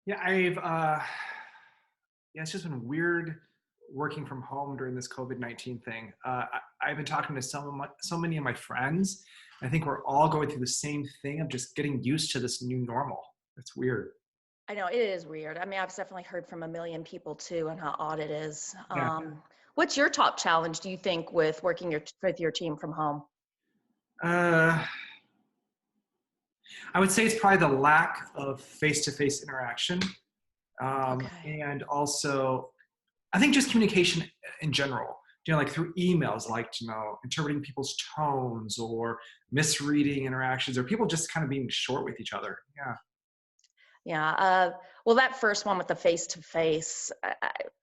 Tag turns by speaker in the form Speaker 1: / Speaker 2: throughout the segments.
Speaker 1: Yeah, yeah, it's just been weird working from home during this COVID-19 thing. I've been talking to so many of my friends. I think we're all going through the same thing of just getting used to this new normal. It's weird.
Speaker 2: I know it is weird. I mean, I've definitely heard from a million people too on how odd it is.
Speaker 1: Yeah.
Speaker 2: What's your top challenge, do you think, with working with your team from home?
Speaker 1: Uh, I would say it's probably the lack of face-to-face interaction.
Speaker 2: Okay.
Speaker 1: And also, I think just communication in general, like through emails, like, interpreting people's tones or misreading interactions or people just kind of being short with each other. Yeah.
Speaker 2: Yeah. Well, that first one with the face to face,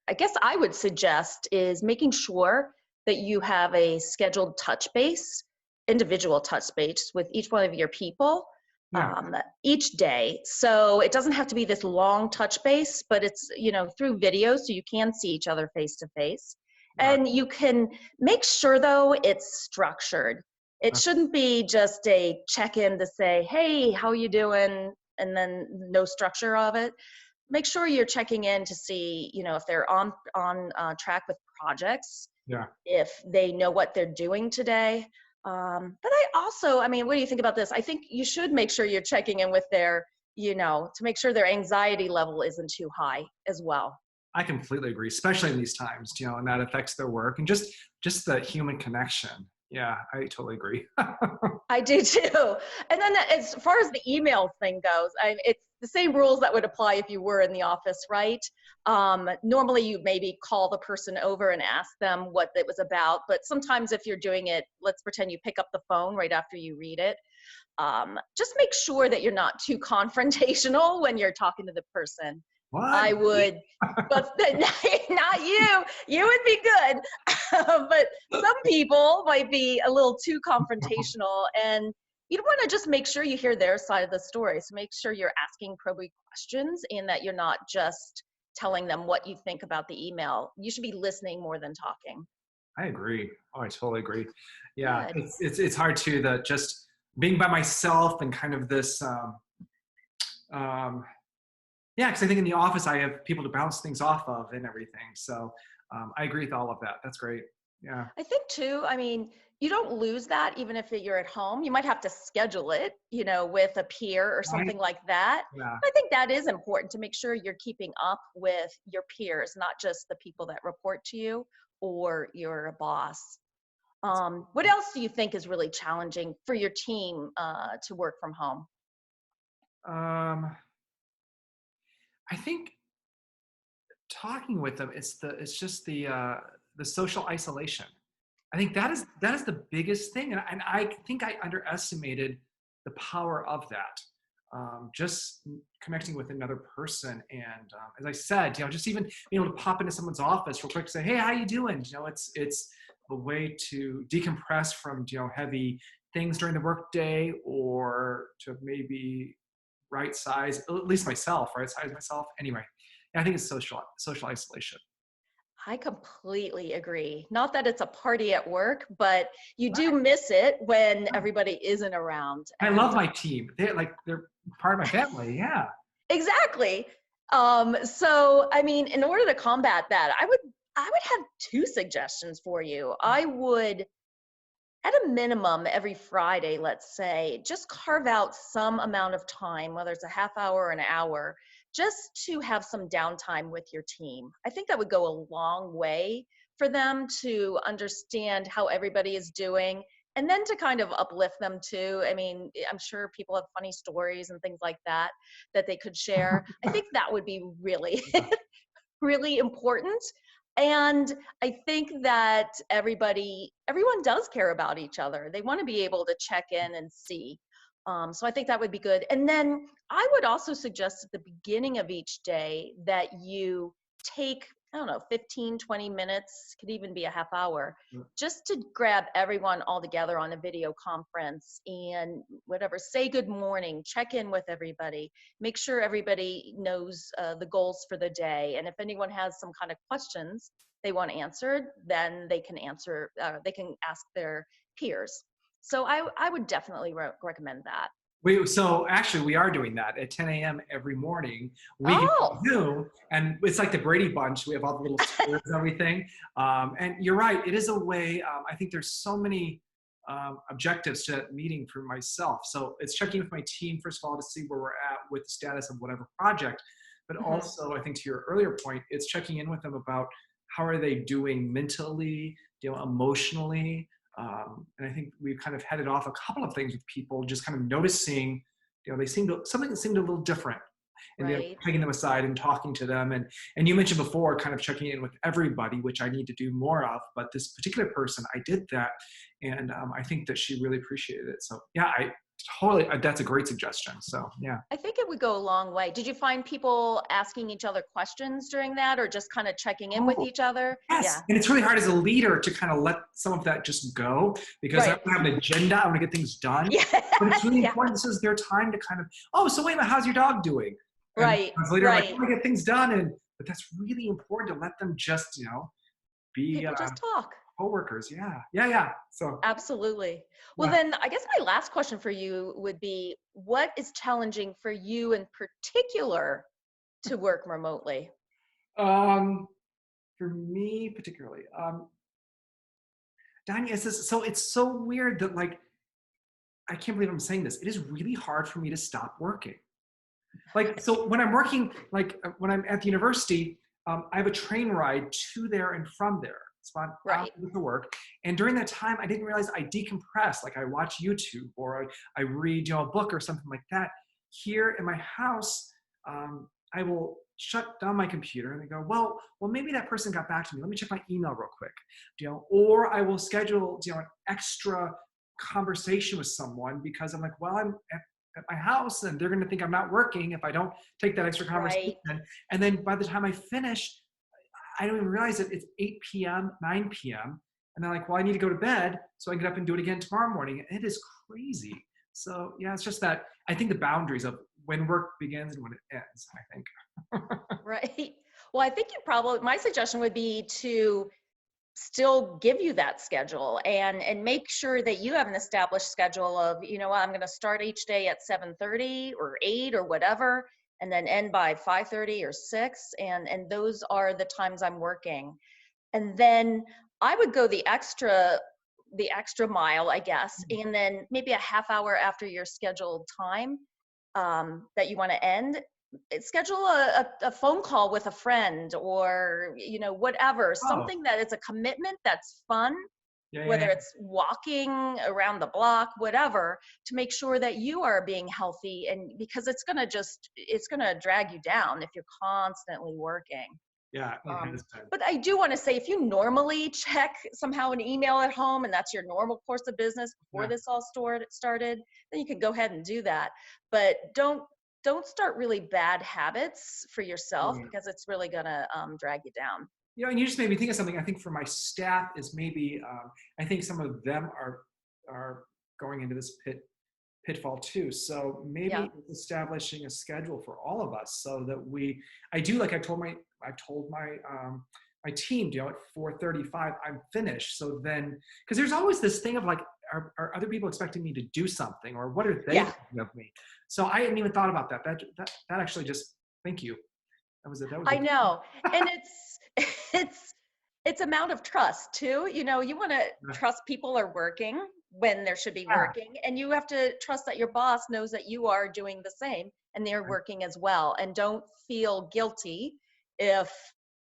Speaker 2: I guess I would suggest is making sure that you have a scheduled touch base, individual touch base with each one of your people
Speaker 1: Yeah.
Speaker 2: each day. So it doesn't have to be this long touch base, but it's, through video so you can see each other face to face.
Speaker 1: Got
Speaker 2: And you can make sure, though, it's structured. It
Speaker 1: it.
Speaker 2: shouldn't be just a check in to say, hey, how you doing? And then no structure of it. Make sure you're checking in to see, if they're on track with projects,
Speaker 1: Yeah.
Speaker 2: if they know what they're doing today. But I mean, what do you think about this? I think you should make sure you're checking in with their, to make sure their anxiety level isn't too high as well.
Speaker 1: I completely agree, especially in these times, and that affects their work and just the human connection. Yeah, I totally agree.
Speaker 2: I do too. And then as far as the email thing goes, it's the same rules that would apply if you were in the office, right? Normally, you maybe call the person over and ask them what it was about. But sometimes, if you're doing it, let's pretend you pick up the phone right after you read it. Just make sure that you're not too confrontational when you're talking to the person.
Speaker 1: What?
Speaker 2: I would, but not you. You would be good. But some people might be a little too confrontational, and you'd want to just make sure you hear their side of the story. So make sure you're asking probing questions and that you're not just telling them what you think about the email. You should be listening more than talking.
Speaker 1: I agree. Oh, I totally agree. Yeah,
Speaker 2: Good.
Speaker 1: it's hard too that just being by myself and kind of this um, yeah, because I think in the office I have people to bounce things off of and everything. So I agree with all of that. That's great. Yeah.
Speaker 2: I think too, I mean, you don't lose that even if you're at home. You might have to schedule it, with a peer or
Speaker 1: Right.
Speaker 2: something like that.
Speaker 1: Yeah.
Speaker 2: I think that is important to make sure you're keeping up with your peers, not just the people that report to you or your boss. What else do you think is really challenging for your team to work from home?
Speaker 1: Um, I think talking with them, it's just the social isolation. I think that is the biggest thing, and I think I underestimated the power of that. Just connecting with another person, and as I said, just even being able to pop into someone's office real quick, say, "Hey, how you doing?" It's a way to decompress from heavy things during the workday, or to maybe right size, at least myself, right size myself. Anyway, yeah, I think it's social isolation.
Speaker 2: I completely agree. Not that it's a party at work, but you do
Speaker 1: Right.
Speaker 2: miss it when everybody isn't around.
Speaker 1: I love
Speaker 2: And
Speaker 1: my team. They're part of my family. Yeah.
Speaker 2: exactly. So I mean, in order to combat that, I would have two suggestions for you. I would, at a minimum, every Friday, let's say, just carve out some amount of time, whether it's a half hour or an hour, just to have some downtime with your team. I think that would go a long way for them to understand how everybody is doing and then to kind of uplift them too. I mean, I'm sure people have funny stories and things like that that they could share. I think that would be really really important. And I think that everyone does care about each other. They want to be able to check in and see. So I think that would be good. And then I would also suggest at the beginning of each day that you take, I don't know, 15, 20 minutes, could even be a half hour, just to grab everyone all together on a video conference and whatever, say good morning, check in with everybody, make sure everybody knows the goals for the day. And if anyone has some kind of questions they want answered, then they can ask their peers. So I would definitely recommend that.
Speaker 1: So actually, we are doing that at 10 a.m. every morning. We can
Speaker 2: Oh,
Speaker 1: Zoom, and it's like the Brady Bunch. We have all the little squares and everything. And you're right. It is a way. I think there's so many objectives to that meeting for myself. So it's checking with my team first of all to see where we're at with the status of whatever project, but
Speaker 2: mhm,
Speaker 1: also I think to your earlier point, it's checking in with them about how are they doing mentally, emotionally. And I think we've kind of headed off a couple of things with people, just kind of noticing, they seem to something that seemed a little different, and
Speaker 2: right.
Speaker 1: taking them aside and talking to them. And you mentioned before, kind of checking in with everybody, which I need to do more of. But this particular person, I did that, and I think that she really appreciated it. So yeah, I totally. That's a great suggestion. So yeah.
Speaker 2: I think it would go a long way. Did you find people asking each other questions during that, or just kind of checking in with
Speaker 1: Oh,
Speaker 2: each other?
Speaker 1: yes,
Speaker 2: Yeah,
Speaker 1: and it's really hard as a leader to kind of let some of that just go, because I
Speaker 2: right.
Speaker 1: don't have an agenda. I want to get things done.
Speaker 2: Yeah,
Speaker 1: But it's really
Speaker 2: yeah,
Speaker 1: important. This is their time to kind of, oh, so wait a minute, how's your dog doing? And
Speaker 2: right,
Speaker 1: as a leader, I'm like, I
Speaker 2: right.
Speaker 1: want to get things done. But that's really important to let them just, be
Speaker 2: People just talk.
Speaker 1: coworkers. Yeah. Yeah. Yeah. So,
Speaker 2: Absolutely. Well,
Speaker 1: yeah.
Speaker 2: then I guess my last question for you would be, what is challenging for you in particular to work remotely?
Speaker 1: Um, for me particularly, Danya, it's so weird that like, I can't believe I'm saying this. It is really hard for me to stop working. Like, so when I'm working, like when I'm at the university, I have a train ride to there and from there. It's about hour
Speaker 2: Right,
Speaker 1: to work. And during that time, I didn't realize I decompress. Like I watch YouTube, or I read, a book or something like that. Here in my house, I will shut down my computer and I go, well, maybe that person got back to me. Let me check my email real quick. Or I will schedule, an extra conversation with someone, because I'm like, well, I'm at my house and they're going to think I'm not working if I don't take that extra conversation.
Speaker 2: right.
Speaker 1: And then by the time I finish, I don't even realize it. It's 8 p.m., 9 p.m. And they're like, well, I need to go to bed so I can get up and do it again tomorrow morning. It is crazy. So yeah, it's just that I think the boundaries of when work begins and when it ends, I think.
Speaker 2: Right. Well, I think my suggestion would be to still give you that schedule and make sure that you have an established schedule of, I'm going to start each day at 7:30 or 8 or whatever, and then end by 5:30 or 6. And those are the times I'm working. And then I would go the extra mile, I guess, and then maybe a half hour after your scheduled time that you want to end, schedule a phone call with a friend, or whatever,
Speaker 1: Oh,
Speaker 2: something that it's a commitment that's fun,
Speaker 1: yeah, yeah,
Speaker 2: whether
Speaker 1: yeah.
Speaker 2: it's walking around the block, whatever, to make sure that you are being healthy, and because it's going to drag you down if you're constantly working.
Speaker 1: Yeah, it
Speaker 2: um,
Speaker 1: has been.
Speaker 2: but I do want to say, if you normally check somehow an email at home and that's your normal course of business before
Speaker 1: Yeah.
Speaker 2: this all started, then you can go ahead and do that. But don't start really bad habits for yourself,
Speaker 1: Yeah.
Speaker 2: because it's really gonna drag you down.
Speaker 1: And you just made me think of something. I think for my staff is maybe, I think some of them are going into this pitfall too. So
Speaker 2: Yeah,
Speaker 1: maybe establishing a schedule for all of us, so that like I told my team, at 4:35 I'm finished. So then, because there's always this thing of like, are other people expecting me to do something, or what are they
Speaker 2: yeah,
Speaker 1: thinking of me? So I hadn't even thought about that. That actually just, thank you. That was
Speaker 2: I
Speaker 1: a
Speaker 2: know. And it's it's amount of trust too. You want to trust people are working when there should be
Speaker 1: yeah.
Speaker 2: working, and you have to trust that your boss knows that you are doing the same and they're working as well. And don't feel guilty if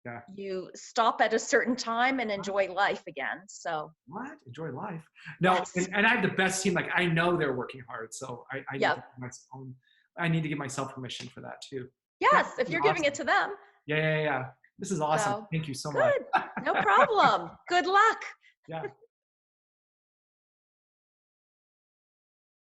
Speaker 1: Yeah.
Speaker 2: you stop at a certain time and enjoy life again. So,
Speaker 1: What? Enjoy life. No,
Speaker 2: yes.
Speaker 1: and I have the best team. Like I know they're working hard, so I need to
Speaker 2: Yep.
Speaker 1: give I need to give myself permission for that too. Yeah,
Speaker 2: Yes,
Speaker 1: this
Speaker 2: if
Speaker 1: is
Speaker 2: you're giving it
Speaker 1: awesome.
Speaker 2: to them.
Speaker 1: Yeah, yeah, yeah. This is awesome.
Speaker 2: So,
Speaker 1: Thank you so much.
Speaker 2: good. No problem. Good luck.
Speaker 1: Yeah.